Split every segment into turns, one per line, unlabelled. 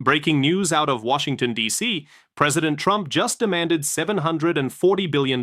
Breaking news out of Washington, D.C. President Trump just demanded $740 billion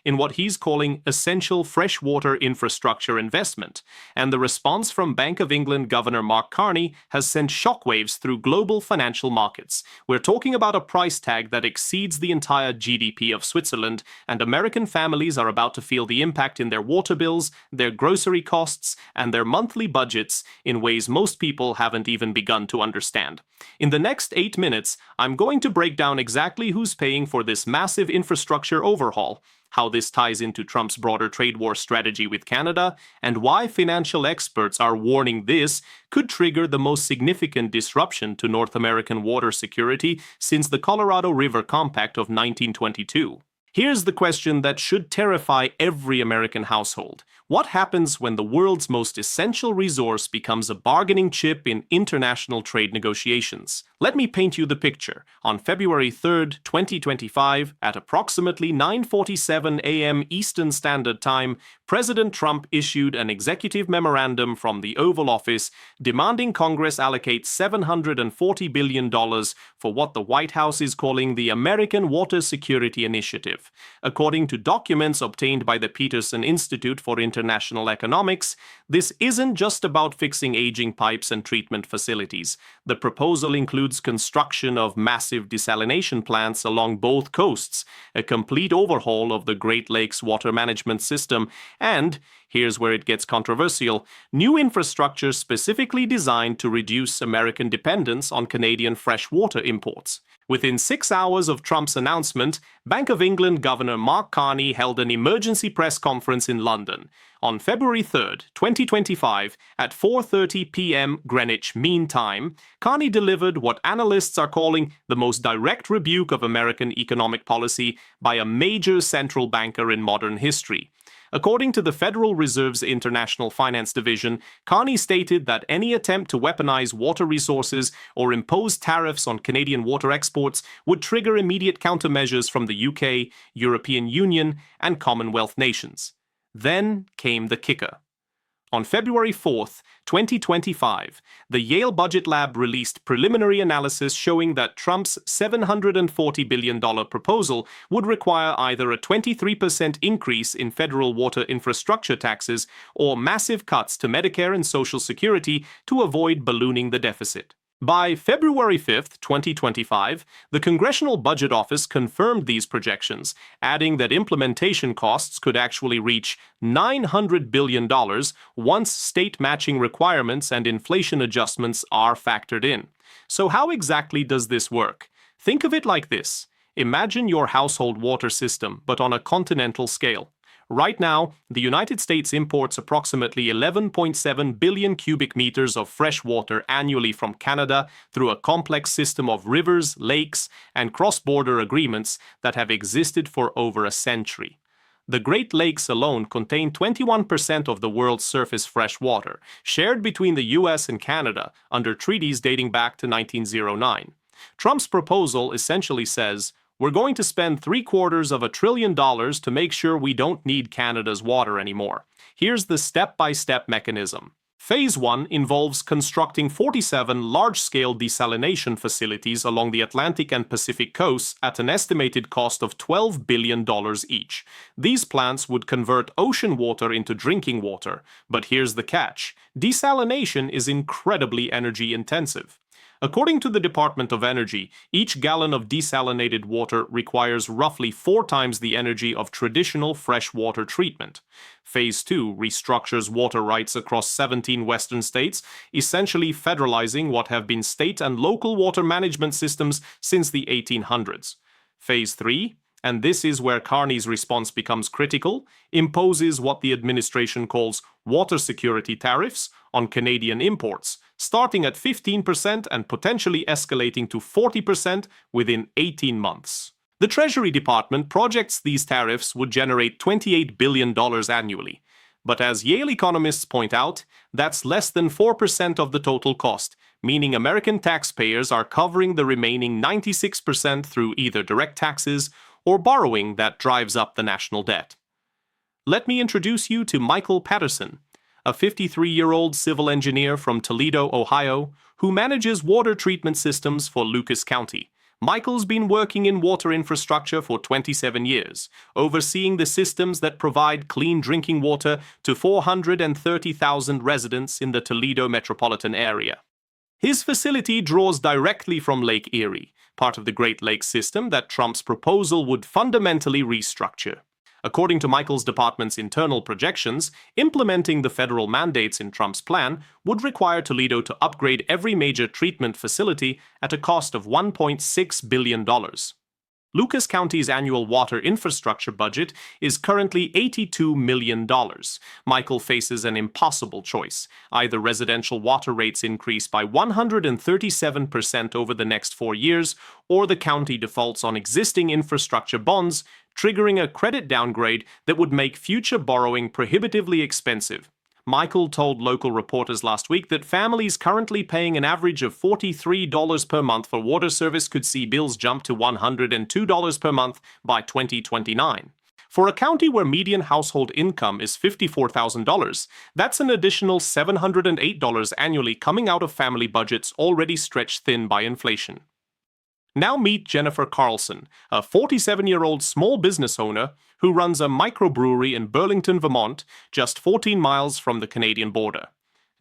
in what he's calling essential freshwater infrastructure investment. And the response from Bank of England Governor Mark Carney has sent shockwaves through global financial markets. We're talking about a price tag that exceeds the entire GDP of Switzerland, and American families are about to feel the impact in their water bills, their grocery costs, and their monthly budgets in ways most people haven't even begun to understand. In the next 8 minutes, I'm going to break down exactly who's paying for this massive infrastructure overhaul, how this ties into Trump's broader trade war strategy with Canada, and why financial experts are warning this could trigger the most significant disruption to North American water security since the Colorado River Compact of 1922. Here's the question that should terrify every American household. What happens when the world's most essential resource becomes a bargaining chip in international trade negotiations? Let me paint you the picture. On February 3rd, 2025, at approximately 9:47 a.m. Eastern Standard Time, President Trump issued an executive memorandum from the Oval Office demanding Congress allocate $740 billion for what the White House is calling the American Water Security Initiative. According to documents obtained by the Peterson Institute for International Economics, this isn't just about fixing aging pipes and treatment facilities. The proposal includes construction of massive desalination plants along both coasts, a complete overhaul of the Great Lakes water management system, and, here's where it gets controversial, new infrastructure specifically designed to reduce American dependence on Canadian freshwater imports. Within 6 hours of Trump's announcement, Bank of England Governor Mark Carney held an emergency press conference in London. On February 3rd, 2025, at 4:30 p.m. Greenwich Mean Time, Carney delivered what analysts are calling the most direct rebuke of American economic policy by a major central banker in modern history. According to the Federal Reserve's International Finance Division, Carney stated that any attempt to weaponize water resources or impose tariffs on Canadian water exports would trigger immediate countermeasures from the UK, European Union, and Commonwealth nations. Then came the kicker. On February 4th, 2025, the Yale Budget Lab released preliminary analysis showing that Trump's $740 billion proposal would require either a 23% increase in federal water infrastructure taxes or massive cuts to Medicare and Social Security to avoid ballooning the deficit. By February 5th, 2025, the Congressional Budget Office confirmed these projections, adding that implementation costs could actually reach $900 billion once state matching requirements and inflation adjustments are factored in. So how exactly does this work? Think of it like this. Imagine your household water system, but on a continental scale. Right now, the United States imports approximately 11.7 billion cubic meters of fresh water annually from Canada through a complex system of rivers, lakes, and cross-border agreements that have existed for over a century. The Great Lakes alone contain 21% of the world's surface fresh water, shared between the US and Canada under treaties dating back to 1909. Trump's proposal essentially says, we're going to spend $750 billion to make sure we don't need Canada's water anymore. Here's the step-by-step mechanism. Phase 1 involves constructing 47 large-scale desalination facilities along the Atlantic and Pacific coasts at an estimated cost of $12 billion each. These plants would convert ocean water into drinking water. But here's the catch. Desalination is incredibly energy-intensive. According to the Department of Energy, each gallon of desalinated water requires roughly 4 times the energy of traditional freshwater treatment. Phase 2 restructures water rights across 17 western states, essentially federalizing what have been state and local water management systems since the 1800s. Phase 3, and this is where Carney's response becomes critical, imposes what the administration calls water security tariffs on Canadian imports, starting at 15% and potentially escalating to 40% within 18 months. The Treasury Department projects these tariffs would generate $28 billion annually. But as Yale economists point out, that's less than 4% of the total cost, meaning American taxpayers are covering the remaining 96% through either direct taxes or borrowing that drives up the national debt. Let me introduce you to Michael Patterson. a 53-year-old civil engineer from Toledo, Ohio, who manages water treatment systems for Lucas County. Michael's been working in water infrastructure for 27 years, overseeing the systems that provide clean drinking water to 430,000 residents in the Toledo metropolitan area. His facility draws directly from Lake Erie, part of the Great Lakes system that Trump's proposal would fundamentally restructure. According to Michael's department's internal projections, implementing the federal mandates in Trump's plan would require Toledo to upgrade every major treatment facility at a cost of $1.6 billion. Lucas County's annual water infrastructure budget is currently $82 million. Michael faces an impossible choice. Either residential water rates increase by 137% over the next 4 years, or the county defaults on existing infrastructure bonds, triggering a credit downgrade that would make future borrowing prohibitively expensive. Michael told local reporters last week that families currently paying an average of $43 per month for water service could see bills jump to $102 per month by 2029. For a county where median household income is $54,000, that's an additional $708 annually coming out of family budgets already stretched thin by inflation. Now meet Jennifer Carlson, a 47-year-old small business owner who runs a microbrewery in Burlington, Vermont, just 14 miles from the Canadian border.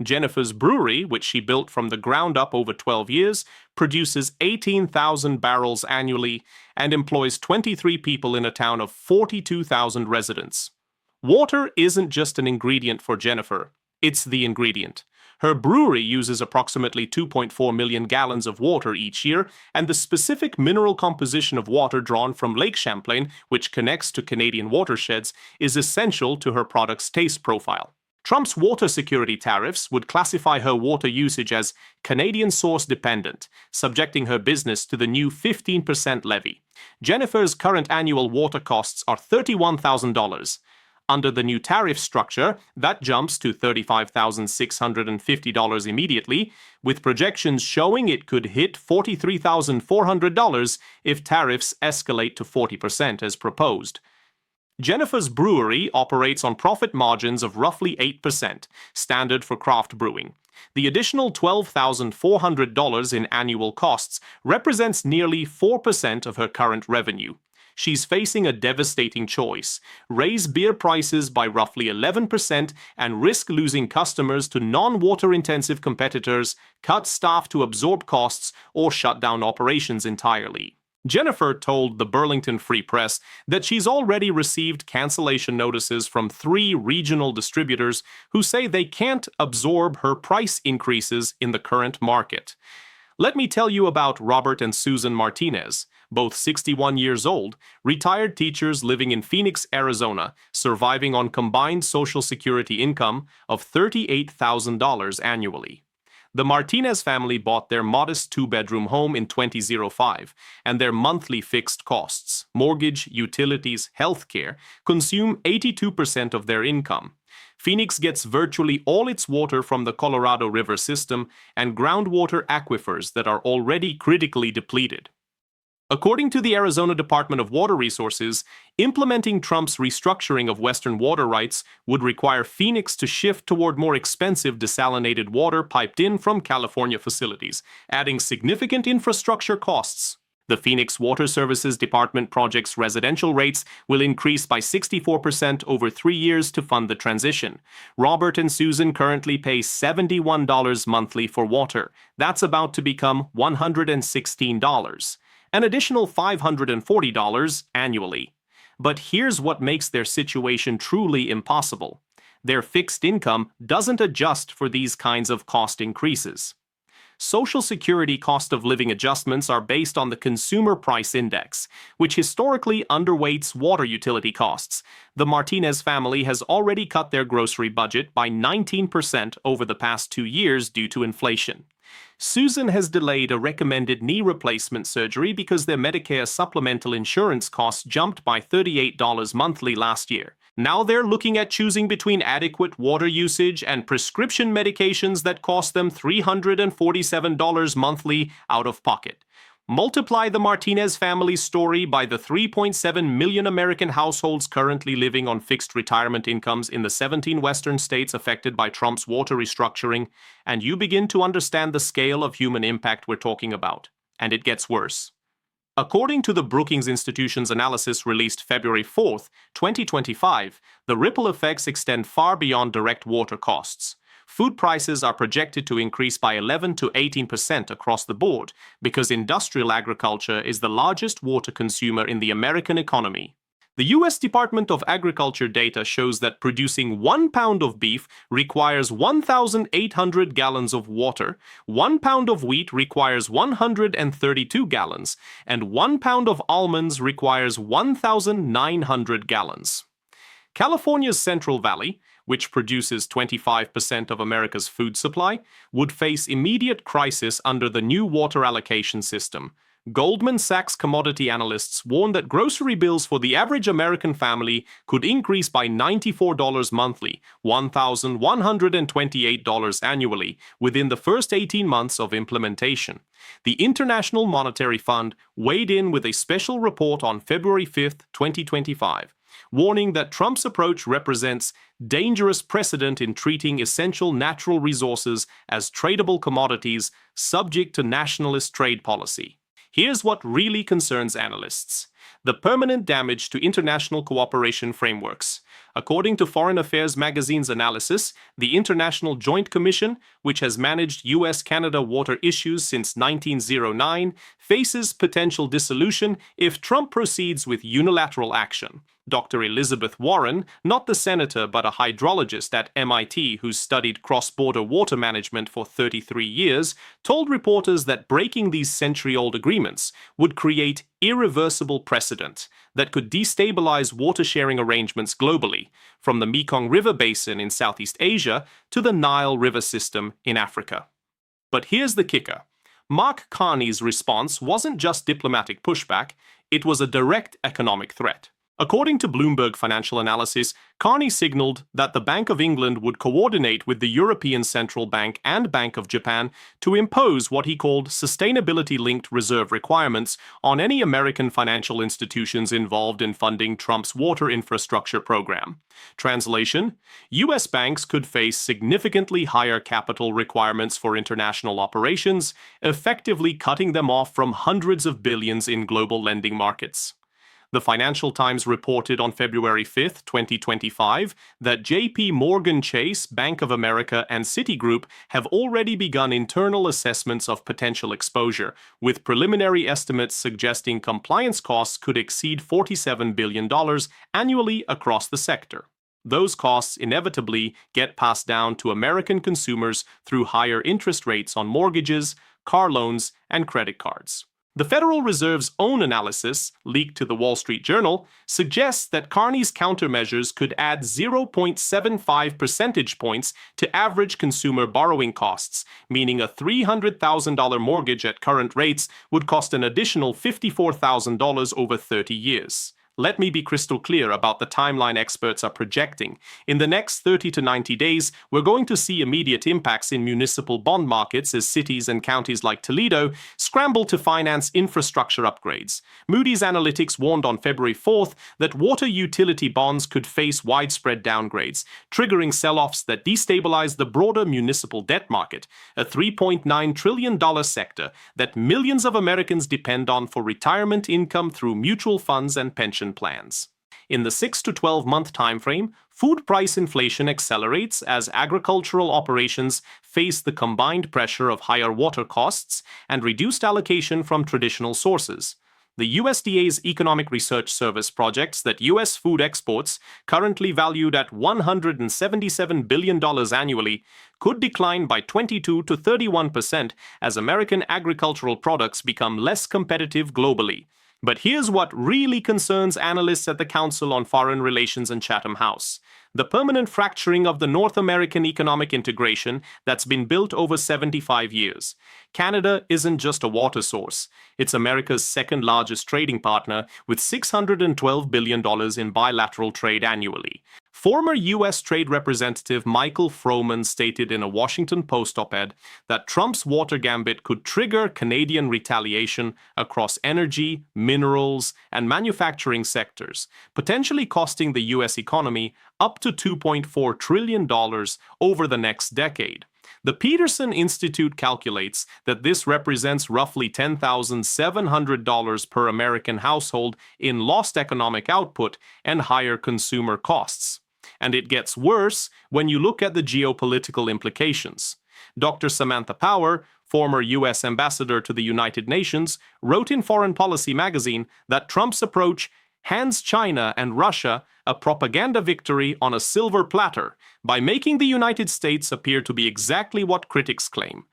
Jennifer's brewery, which she built from the ground up over 12 years, produces 18,000 barrels annually and employs 23 people in a town of 42,000 residents. Water isn't just an ingredient for Jennifer, it's the ingredient. Her brewery uses approximately 2.4 million gallons of water each year, and the specific mineral composition of water drawn from Lake Champlain, which connects to Canadian watersheds, is essential to her product's taste profile. Trump's water security tariffs would classify her water usage as Canadian source dependent, subjecting her business to the new 15% levy. Jennifer's current annual water costs are $31,000. Under the new tariff structure, that jumps to $35,650 immediately, with projections showing it could hit $43,400 if tariffs escalate to 40% as proposed. Jennifer's brewery operates on profit margins of roughly 8%, standard for craft brewing. The additional $12,400 in annual costs represents nearly 4% of her current revenue. She's facing a devastating choice: raise beer prices by roughly 11% and risk losing customers to non-water-intensive competitors, cut staff to absorb costs, or shut down operations entirely. Jennifer told the Burlington Free Press that she's already received cancellation notices from 3 regional distributors who say they can't absorb her price increases in the current market. Let me tell you about Robert and Susan Martinez, both 61 years old, retired teachers living in Phoenix, Arizona, surviving on combined Social Security income of $38,000 annually. The Martinez family bought their modest 2-bedroom home in 2005, and their monthly fixed costs, mortgage, utilities, healthcare, consume 82% of their income. Phoenix gets virtually all its water from the Colorado River system and groundwater aquifers that are already critically depleted. According to the Arizona Department of Water Resources, implementing Trump's restructuring of Western water rights would require Phoenix to shift toward more expensive desalinated water piped in from California facilities, adding significant infrastructure costs. The Phoenix Water Services Department project's residential rates will increase by 64% over 3 years to fund the transition. Robert and Susan currently pay $71 monthly for water. That's about to become $116. An additional $540 annually. But here's what makes their situation truly impossible. Their fixed income doesn't adjust for these kinds of cost increases. Social Security cost of living adjustments are based on the Consumer Price Index, which historically underweights water utility costs. The Martinez family has already cut their grocery budget by 19% over the past 2 years due to inflation. Susan has delayed a recommended knee replacement surgery because their Medicare supplemental insurance costs jumped by $38 monthly last year. Now they're looking at choosing between adequate water usage and prescription medications that cost them $347 monthly out of pocket. Multiply the Martinez family's story by the 3.7 million American households currently living on fixed retirement incomes in the 17 western states affected by Trump's water restructuring, and you begin to understand the scale of human impact we're talking about. And it gets worse. According to the Brookings Institution's analysis released February 4, 2025, the ripple effects extend far beyond direct water costs. Food prices are projected to increase by 11 to 18% across the board because industrial agriculture is the largest water consumer in the American economy. The U.S. Department of Agriculture data shows that producing 1 pound of beef requires 1,800 gallons of water, 1 pound of wheat requires 132 gallons, and 1 pound of almonds requires 1,900 gallons. California's Central Valley, which produces 25% of America's food supply, would face immediate crisis under the new water allocation system. Goldman Sachs commodity analysts warn that grocery bills for the average American family could increase by $94 monthly, $1,128 annually, within the first 18 months of implementation. The International Monetary Fund weighed in with a special report on February 5, 2025, warning that Trump's approach represents dangerous precedent in treating essential natural resources as tradable commodities subject to nationalist trade policy. Here's what really concerns analysts: the permanent damage to international cooperation frameworks. According to Foreign Affairs magazine's analysis, the International Joint Commission, which has managed U.S.-Canada water issues since 1909, faces potential dissolution if Trump proceeds with unilateral action. Dr. Elizabeth Warren, not the senator but a hydrologist at MIT who studied cross-border water management for 33 years, told reporters that breaking these century-old agreements would create irreversible precedent that could destabilize water-sharing arrangements globally, from the Mekong River basin in Southeast Asia to the Nile River system in Africa. But here's the kicker. Mark Carney's response wasn't just diplomatic pushback, it was a direct economic threat. According to Bloomberg Financial Analysis, Carney signaled that the Bank of England would coordinate with the European Central Bank and Bank of Japan to impose what he called sustainability-linked reserve requirements on any American financial institutions involved in funding Trump's water infrastructure program. Translation: U.S. banks could face significantly higher capital requirements for international operations, effectively cutting them off from hundreds of billions in global lending markets. The Financial Times reported on February 5, 2025, that J.P. Morgan Chase, Bank of America, and Citigroup have already begun internal assessments of potential exposure, with preliminary estimates suggesting compliance costs could exceed $47 billion annually across the sector. Those costs inevitably get passed down to American consumers through higher interest rates on mortgages, car loans, and credit cards. The Federal Reserve's own analysis, leaked to the Wall Street Journal, suggests that Carney's countermeasures could add 0.75 percentage points to average consumer borrowing costs, meaning a $300,000 mortgage at current rates would cost an additional $54,000 over 30 years. Let me be crystal clear about the timeline experts are projecting. In the next 30 to 90 days, we're going to see immediate impacts in municipal bond markets as cities and counties like Toledo scramble to finance infrastructure upgrades. Moody's Analytics warned on February 4th that water utility bonds could face widespread downgrades, triggering sell-offs that destabilize the broader municipal debt market, a $3.9 trillion sector that millions of Americans depend on for retirement income through mutual funds and pension plans. In the 6 to 12-month timeframe, food price inflation accelerates as agricultural operations face the combined pressure of higher water costs and reduced allocation from traditional sources. The USDA's Economic Research Service projects that U.S. food exports, currently valued at $177 billion annually, could decline by 22 to 31% as American agricultural products become less competitive globally. But here's what really concerns analysts at the Council on Foreign Relations and Chatham House: the permanent fracturing of the North American economic integration that's been built over 75 years. Canada isn't just a water source. It's America's second-largest trading partner with $612 billion in bilateral trade annually. Former U.S. Trade Representative Michael Froman stated in a Washington Post op-ed that Trump's water gambit could trigger Canadian retaliation across energy, minerals, and manufacturing sectors, potentially costing the U.S. economy up to $2.4 trillion over the next decade. The Peterson Institute calculates that this represents roughly $10,700 per American household in lost economic output and higher consumer costs. And it gets worse when you look at the geopolitical implications. Dr. Samantha Power, former U.S. ambassador to the United Nations, wrote in Foreign Policy magazine that Trump's approach hands China and Russia a propaganda victory on a silver platter by making the United States appear to be exactly what critics claim,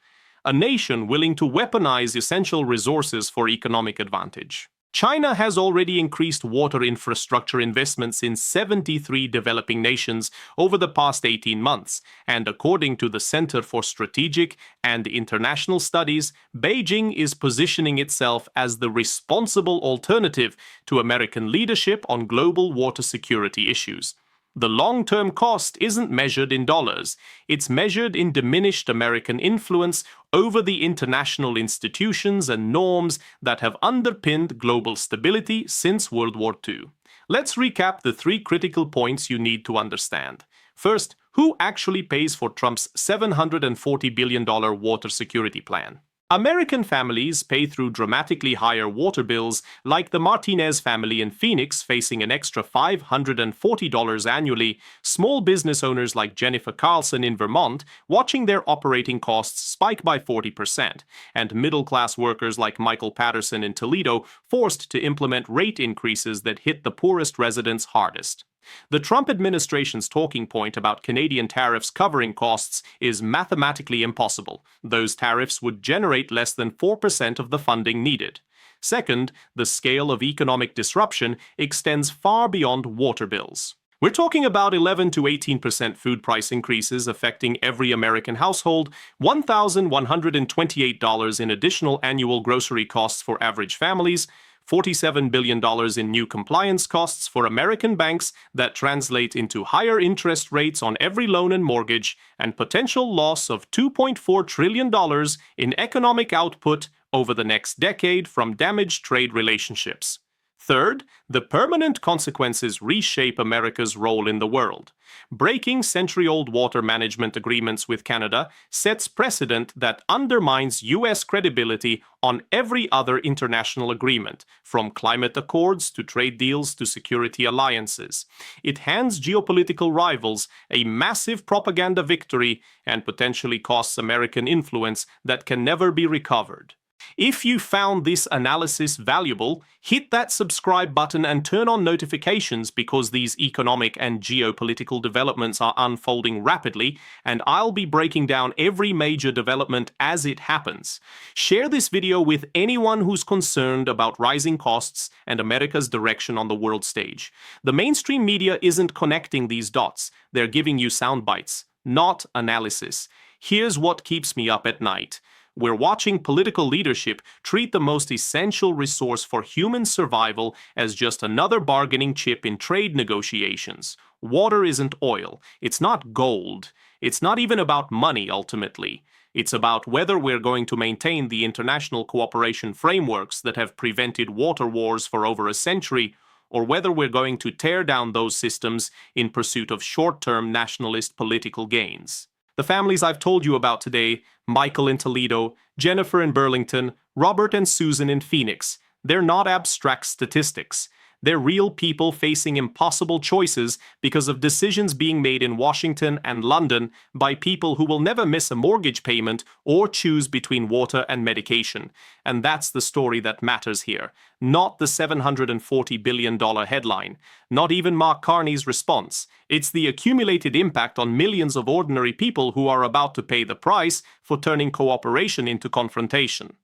a nation willing to weaponize essential resources for economic advantage. China has already increased water infrastructure investments in 73 developing nations over the past 18 months, and according to the Center for Strategic and International Studies, Beijing is positioning itself as the responsible alternative to American leadership on global water security issues. The long-term cost isn't measured in dollars, it's measured in diminished American influence over the international institutions and norms that have underpinned global stability since World War II. Let's recap the 3 critical points you need to understand. First, who actually pays for Trump's $740 billion water security plan? American families pay through dramatically higher water bills, like the Martinez family in Phoenix facing an extra $540 annually, small business owners like Jennifer Carlson in Vermont watching their operating costs spike by 40%, and middle-class workers like Michael Patterson in Toledo forced to implement rate increases that hit the poorest residents hardest. The Trump administration's talking point about Canadian tariffs covering costs is mathematically impossible. Those tariffs would generate less than 4% of the funding needed. Second, the scale of economic disruption extends far beyond water bills. We're talking about 11 to 18% food price increases affecting every American household, $1,128 in additional annual grocery costs for average families, $47 billion in new compliance costs for American banks that translate into higher interest rates on every loan and mortgage, and potential loss of $2.4 trillion in economic output over the next decade from damaged trade relationships. Third, the permanent consequences reshape America's role in the world. Breaking century-old water management agreements with Canada sets precedent that undermines U.S. credibility on every other international agreement, from climate accords to trade deals to security alliances. It hands geopolitical rivals a massive propaganda victory and potentially costs American influence that can never be recovered. If you found this analysis valuable, hit that subscribe button and turn on notifications because these economic and geopolitical developments are unfolding rapidly, and I'll be breaking down every major development as it happens. Share this video with anyone who's concerned about rising costs and America's direction on the world stage. The mainstream media isn't connecting these dots. They're giving you sound bites, not analysis. Here's what keeps me up at night. We're watching political leadership treat the most essential resource for human survival as just another bargaining chip in trade negotiations. Water isn't oil. It's not gold. It's not even about money, ultimately. It's about whether we're going to maintain the international cooperation frameworks that have prevented water wars for over a century, or whether we're going to tear down those systems in pursuit of short-term nationalist political gains. The families I've told you about today, Michael in Toledo, Jennifer in Burlington, Robert and Susan in Phoenix, they're not abstract statistics. They're real people facing impossible choices because of decisions being made in Washington and London by people who will never miss a mortgage payment or choose between water and medication. And that's the story that matters here, not the $740 billion headline, not even Mark Carney's response. It's the accumulated impact on millions of ordinary people who are about to pay the price for turning cooperation into confrontation.